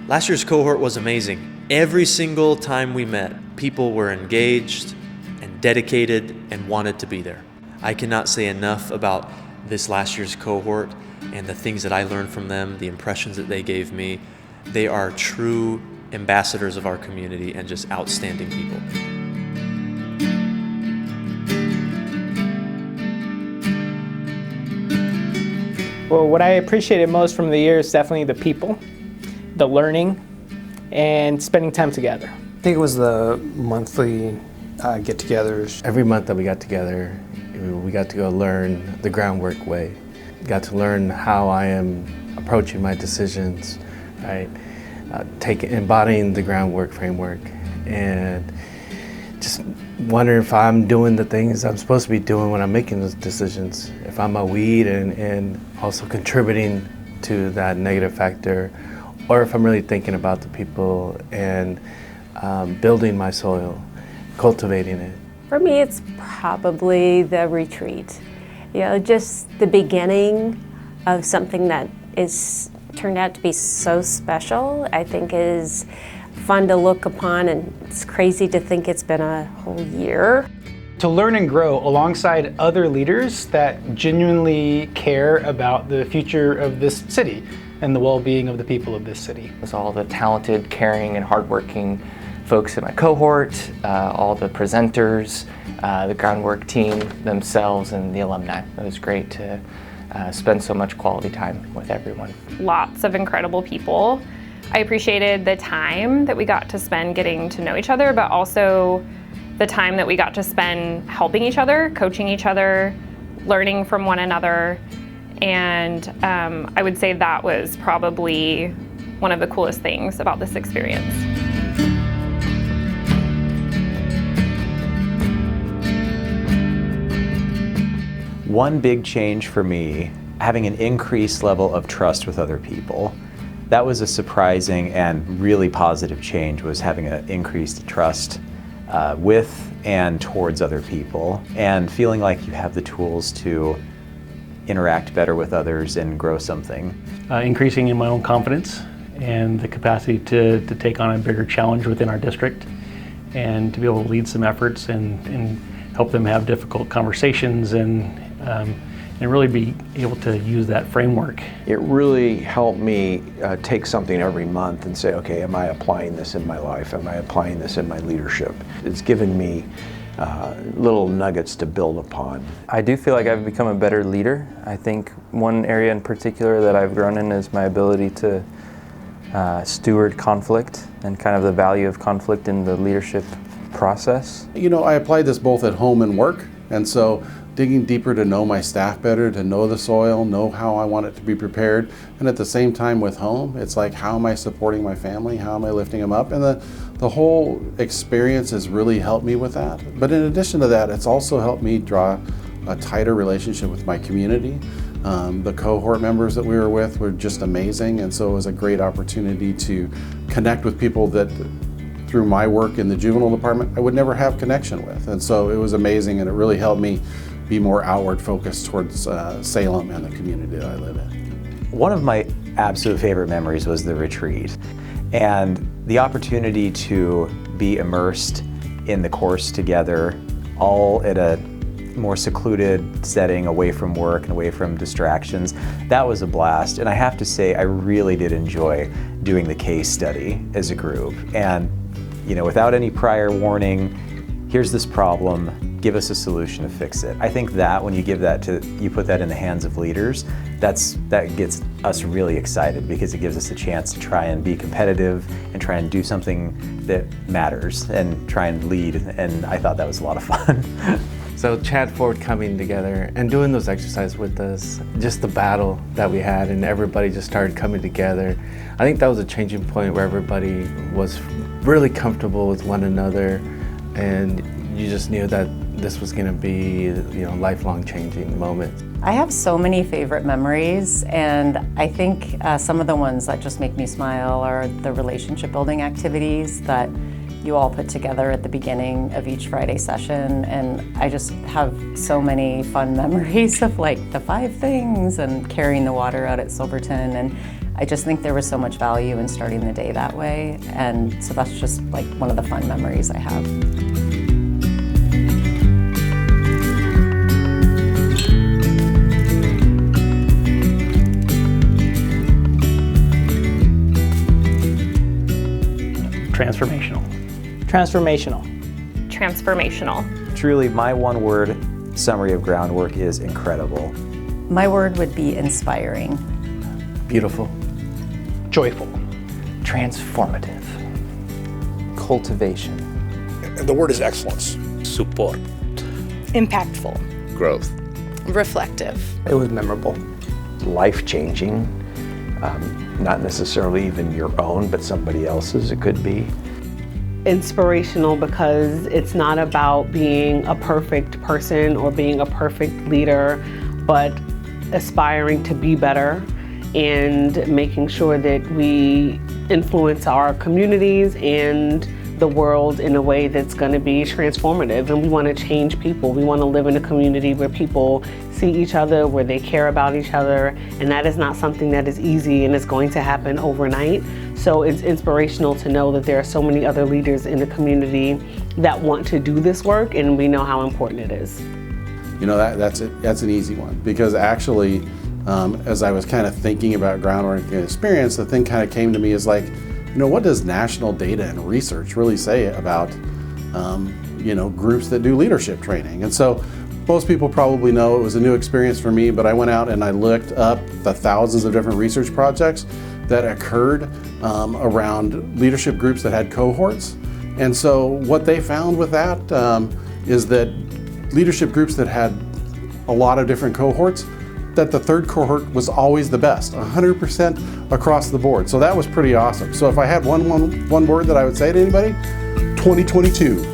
Last year's cohort was amazing. Every single time we met, people were engaged and dedicated and wanted to be there. I cannot say enough about this last year's cohort and the things that I learned from them, the impressions that they gave me. They are true ambassadors of our community and just outstanding people. Well, what I appreciated most from the year is definitely the people, the learning, and spending time together. I think it was the monthly get-togethers. Every month that we got together, we got to go learn the Groundwork way. Got to learn how I am approaching my decisions, right? Embodying the Groundwork framework, and just wondering if I'm doing the things I'm supposed to be doing when I'm making those decisions. If I'm a weed and also contributing to that negative factor, or if I'm really thinking about the people and building my soil, cultivating it. For me, it's probably the retreat. You know, just the beginning of something that is turned out to be so special, I think is fun to look upon, and it's crazy to think it's been a whole year. To learn and grow alongside other leaders that genuinely care about the future of this city and the well-being of the people of this city. It's all the talented, caring, and hardworking folks in my cohort, all the presenters, the Groundwork team themselves, and the alumni. It was great to spend so much quality time with everyone. Lots of incredible people. I appreciated the time that we got to spend getting to know each other, but also the time that we got to spend helping each other, coaching each other, learning from one another. And I would say that was probably one of the coolest things about this experience. One big change for me, having an increased level of trust with other people. That was a surprising and really positive change, was having an increased trust with and towards other people, and feeling like you have the tools to interact better with others and grow something. Increasing in my own confidence and the capacity to take on a bigger challenge within our district, and to be able to lead some efforts and help them have difficult conversations and really be able to use that framework. It really helped me take something every month and say, okay, am I applying this in my life? Am I applying this in my leadership? It's given me little nuggets to build upon. I do feel like I've become a better leader. I think one area in particular that I've grown in is my ability to steward conflict and kind of the value of conflict in the leadership process. You know, I applied this both at home and work, and so digging deeper to know my staff better, to know the soil, know how I want it to be prepared, and at the same time with home, it's like, how am I supporting my family? How am I lifting them up? And the whole experience has really helped me with that. But in addition to that, it's also helped me draw a tighter relationship with my community. The cohort members that we were with were just amazing, and so it was a great opportunity to connect with people that through my work in the juvenile department I would never have connection with. And so it was amazing, and it really helped me be more outward focused towards Salem and the community that I live in. One of my absolute favorite memories was the retreat, and the opportunity to be immersed in the course together, all at a more secluded setting, away from work and away from distractions. That was a blast, and I have to say I really did enjoy doing the case study as a group. And you know, without any prior warning, here's this problem, give us a solution to fix it. I think that when you give that you put that in the hands of leaders, that gets us really excited, because it gives us a chance to try and be competitive and try and do something that matters and try and lead, and I thought that was a lot of fun. So Chad Ford coming together and doing those exercises with us, just the battle that we had, and everybody just started coming together. I think that was a changing point where everybody was really comfortable with one another, and you just knew that this was going to be, you know, lifelong changing moment. I have so many favorite memories, and I think some of the ones that just make me smile are the relationship building activities that you all put together at the beginning of each Friday session, and I just have so many fun memories of like the 5 things and carrying the water out at Silverton, and I just think there was so much value in starting the day that way, and so that's just like one of the fun memories I have. Transformational. Transformational. Transformational. Truly, my one-word summary of Groundwork is incredible. My word would be inspiring. Beautiful. Joyful. Transformative. Cultivation. And the word is excellence. Support. Impactful. Growth. Reflective. It was memorable. Life-changing, not necessarily even your own, but somebody else's, it could be. Inspirational because it's not about being a perfect person or being a perfect leader, but aspiring to be better and making sure that we influence our communities and the world in a way that's going to be transformative. And we want to change people. We want to live in a community where people see each other, where they care about each other, and that is not something that is easy and is going to happen overnight. So it's inspirational to know that there are so many other leaders in the community that want to do this work, and we know how important it is. You know, that's an easy one, because actually, as I was kind of thinking about Groundwork and experience, the thing kind of came to me is like, you know, what does national data and research really say about, you know, groups that do leadership training? And so most people probably know it was a new experience for me, but I went out and I looked up the thousands of different research projects that occurred around leadership groups that had cohorts. And so what they found with that is that leadership groups that had a lot of different cohorts, that the third cohort was always the best, 100% across the board. So that was pretty awesome. So if I had one word that I would say to anybody, 2022.